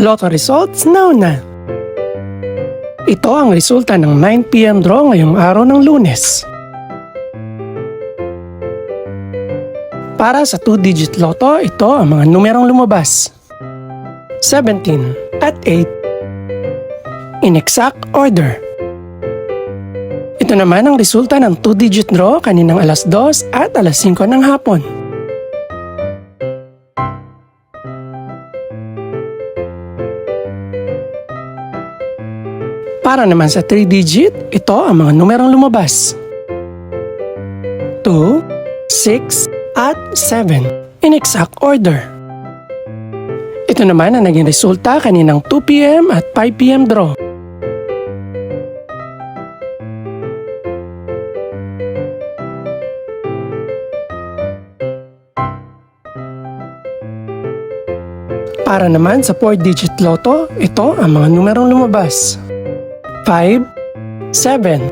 Lotto results now na. Ito ang resulta ng 9 PM draw ngayong araw ng Lunes. Para sa 2-digit lotto, ito ang mga numerong lumabas. 17 at 8. In exact order. Ito naman ang resulta ng 2-digit draw kaninang alas 2 at alas 5 ng hapon. Para naman sa 3-digit, ito ang mga numerong lumabas. 2, 6, at 7 in exact order. Ito naman ang naging resulta kaninang 2 PM at 5 PM draw. Para naman sa 4-digit lotto, ito ang mga numerong lumabas. 5, 7,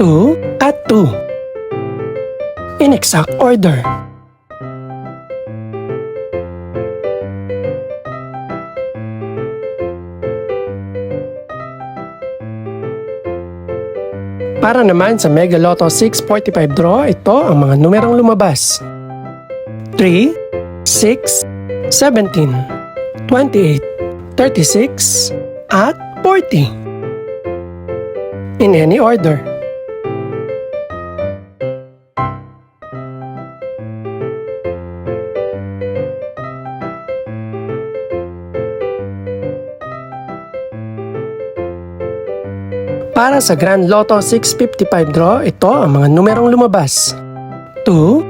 2, at 2. In exact order. Para naman sa Mega Lotto 645 draw, ito ang mga numerong lumabas. 3, 6, 17, 28, 36, at 40. In any order. Para sa Grand Lotto 655 draw, ito ang mga numerong lumabas. 2,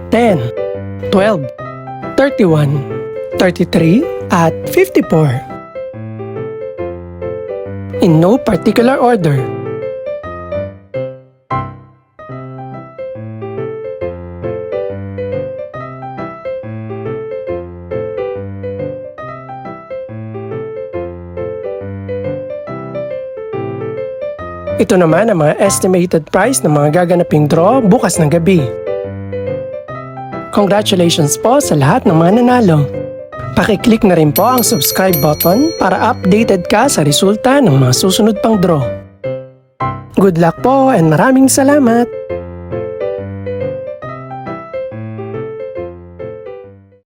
10, 12, 31, 33, at 54. In no particular order. Ito naman ang mga estimated price ng mga gaganaping draw bukas ng gabi. Congratulations po sa lahat ng mga nanalo. Pakiclick na rin po ang subscribe button para updated ka sa resulta ng mga susunod pang draw. Good luck po and maraming salamat!